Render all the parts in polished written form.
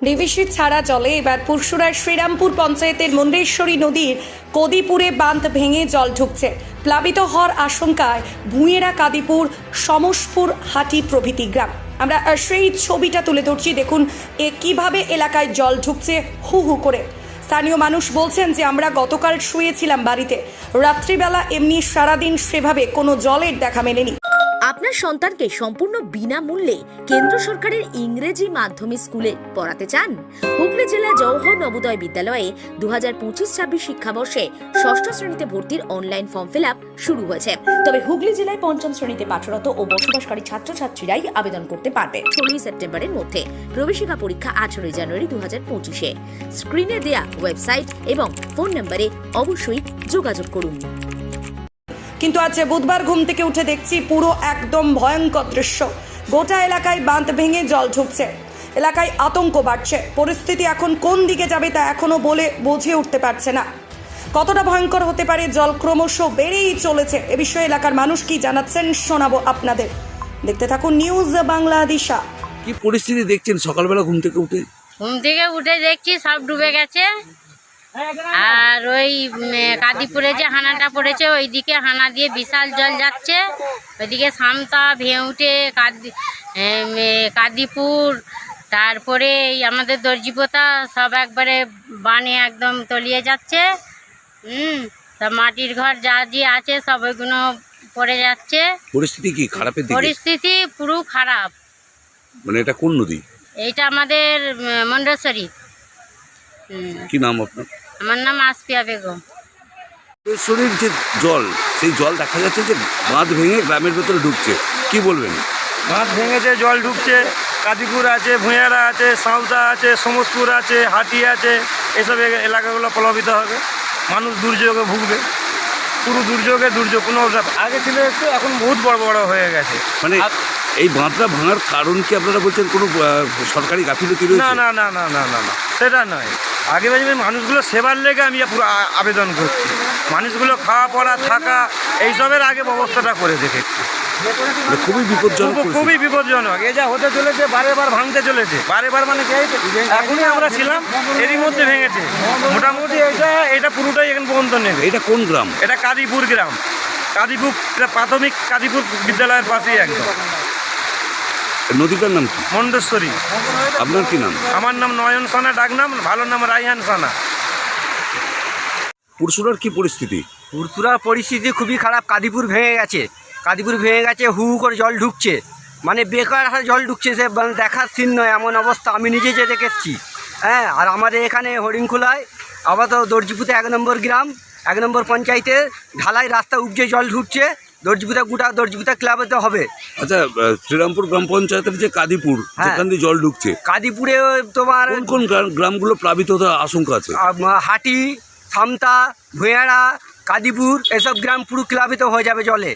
DVC ছাড়া চলে এবার পুরসুরার শ্রীরামপুর পঞ্চায়েতের মুন্ডেশ্বরী নদীর কদিপুরে বাঁধ ভেঙে জল ঢুকছে। প্লাবিত হওয়ার আশঙ্কায় ভুঁইয়েরা, কাদিপুর, সমসপুর, হাটি প্রভৃতি গ্রাম। আমরা সেই ছবিটা তুলে ধরছি, দেখুন কিভাবে এলাকায় জল ঢুকছে হু হু করে। স্থানীয় মানুষ বলছেন যে আমরা গতকাল শুয়েছিলাম বাড়িতে, রাত্রিবেলা এমনি সারাদিন সেভাবে কোনো জলের দেখা মেলেনি। আপনার সন্তানকে সম্পূর্ণ বিনামূল্যে কেন্দ্র সরকারের ইংরেজি মাধ্যমিক স্কুলে পড়াতে চান? হুগলি জেলা জওহর নবোদয় বিদ্যালয়ে 2025-26 শিক্ষাবর্ষে 6ষ্ঠ শ্রেণীতে ভর্তির অনলাইন ফর্ম ফিল আপ শুরু হয়েছে। তবে হুগলি জেলায় 5ম শ্রেণীতে পাঠরত ও বসবাসকারী ছাত্রছাত্রীরাই আবেদন করতে পারবে 16 সেপ্টেম্বরের মধ্যে। প্রবেশিকা পরীক্ষা 18 জানুয়ারি 2025-এ। স্ক্রিনে দেয়া ওয়েবসাইট এবং ফোন নম্বরে অবশ্যই যোগাযোগ করুন। কিন্তু আজ বুধবার ঘুম থেকে উঠে দেখছি পুরো একদম ভয়ঙ্কর দৃশ্য। গোটা এলাকায় বাঁধ ভেঙে জল ঢুকছে, এলাকায় আতঙ্ক বাড়ছে। পরিস্থিতি এখন কোন দিকে যাবে তা এখনো বলে বুঝে উঠতে পারছে না। কতটা ভয়ঙ্কর হতে পারে, জল ক্রমশ বেড়েই চলেছে। এ বিষয়ে এলাকার মানুষ কি জানাচ্ছেন শোনাবো আপনাদের। দেখতে থাকুন নিউজ বাংলা দিশা। কি পরিস্থিতি দেখছেন সকালবেলা ঘুম থেকে উঠে? দেখছি সব ডুবে গেছে। আর ওই কাদিপুরে যে হানাটা পড়েছে ওইদিকে হানা দিয়ে বিশাল জল যাচ্ছে। ওইদিকে সামতা, ভেউটে, কাদিপুর, তারপরে এই আমাদের দর্জিপোতা সব একবারে বানে একদম তলিয়ে যাচ্ছে। সব মাটির ঘর যা যে আছে সব ওইগুলো পড়ে যাচ্ছে। পরিস্থিতি কি খারাপের দিকে? পরিস্থিতি পুরো খারাপ। মানে এটা কোন নদী? এইটা আমাদের মুন্ডেশ্বরী। কি নাম আপনার? আমার নাম আসপিয়া বেগম। মুন্ডেশ্বরীর যে জল, সেই জল দেখা যাচ্ছে যে বাঁধ ভেঙে গ্রামের ভেতরে ঢুকছে, কি বলবেন? বাঁধ ভেঙেছে, জল ঢুকছে। কাদিপুর আছে, ভুঁইয়ারা আছে, সাঁওতা আছে, সমসপুর আছে, হাটি আছে, এসব এলাকাগুলো প্লাবিত হবে। মানুষ দুর্যোগে ভুগবে, পুরো দুর্যোগ। কোনো আগে ছিল একটু, এখন বহুত বড় বড় হয়ে গেছে। মানে এই বাঁধটা ভাঙার কারণ কি আপনারা বলছেন কোনো সরকারি গাফিলতি রয়েছে? না না না না না না না সেটা নয়। আগে মানুষগুলো সেবার লেগে আমি পুরো আবেদন করছি। মানুষগুলো খাওয়া পড়া থাকা এইসবের আগে ব্যবস্থাটা করে দেখেছি। খুবই বিপজ্জনক। এ যা হতে চলেছে, বারে ভাঙতে চলেছে, বারে মানে এখনই আমরা ছিলাম, এরই মধ্যে ভেঙেছে। মোটামুটি এটা পুরোটাই এখন পর্যন্ত নেই। এটা কোন গ্রাম? এটা কাদিপুর গ্রাম। কাদিপুর প্রাথমিক কাদিপুর বিদ্যালয়ের পাশেই একদম। নদীটার নাম কি? মুন্ডেশ্বরী। আপনার কি নাম? আমার নাম নয়ন সানা, ডাক নাম, ভালো নাম রাইহান সানা। পুরসুরার কি পরিস্থিতি? পুরসুরার পরিস্থিতি খুবই খারাপ। কাদিপুর ভেঙে গেছে, হু হু করে জল ঢুকছে। মানে বেকার জল ঢুকছে, সে দেখার সিন নয়, এমন অবস্থা। আমি নিজে যে দেখেছি। হ্যাঁ, আর আমাদের এখানে হরিণখোলায় আবার তো দর্জিপুতে 1 নম্বর গ্রাম, 1 নম্বর পঞ্চায়েতে ঢালাই রাস্তা উপজে জল ঢুকছে। দর্জিপুতা ক্লাবেতে হবে। আচ্ছা, শ্রীরামপুর গ্রাম পঞ্চায়েতের যে কাদিপুর, সেখান দিয়ে জল ঢুকছে। কাদিপুরে তোমার কোন গ্রামগুলো প্লাবিত হওয়ার আশঙ্কা আছে? হাটি, সামতা, ভুঁইয়ারা, কাদিপুর, এসব গ্রাম পুরো প্লাবিত হয়ে যাবে জলে।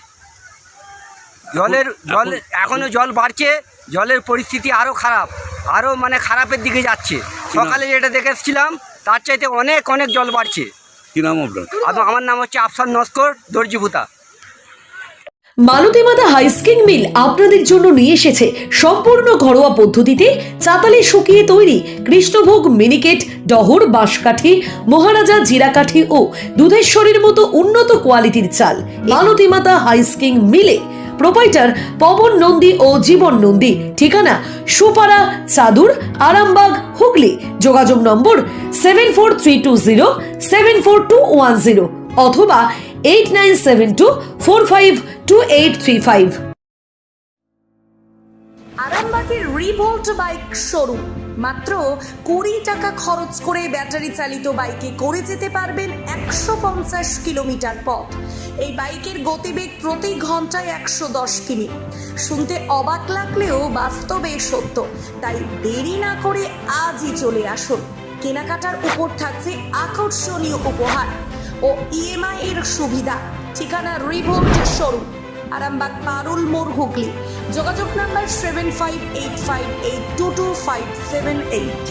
এখনো জল বাড়ছে। জলের পরিস্থিতি আরও খারাপ, আরও মানে খারাপের দিকে যাচ্ছে। সকালে যেটা দেখেছিলাম তার চাইতে অনেক জল বাড়ছে। কি নাম আপনার? আমার নাম হচ্ছে আফসার নস্কর, দর্জিপুতা। মালতীমাতা হাইস্কিং মিল আপনাদের জন্য নিয়ে এসেছে সম্পূর্ণ ঘরোয়া পদ্ধতিতে চাতালে শুকিয়ে তৈরি কৃষ্ণভোগ, মিনিকেট, ডহর, বাঁশকাঠি, মহারাজা, জিরাকাঠি ও দুধেশ্বরীর মতো উন্নত কোয়ালিটির চাল। মালতীমাতা হাইস্কিং মিলে প্রোপাইটার পবন নন্দী ও জীবন নন্দী। ঠিকানা সুপারা, চাদুর, আরামবাগ, হুগলি। যোগাযোগ নম্বর 7432074210 অথবা 8972452835। আরামবাগের রিভোল্ট বাইক শোরুম। মাত্র 20 টাকা খরচ করে ব্যাটারি চালিত বাইকে করে যেতে পারবেন 150 কিলোমিটার পথ। এই বাইকের গতিবেগ প্রতি ঘন্টায় 110 কিমি। শুনতে অবাক লাগলেও বাস্তবে সত্য। তাই দেরি না করে আজই চলে আসুন। কেনাকাটার উপর থাকছে আকর্ষণীয় উপহার ও ইএমআই এর সুবিধা। ঠিকানা রিভোল্ট শোরুম, আরামবাগ, পারুল মোড়, হুগলি। যোগাযোগ নাম্বার 7585822578।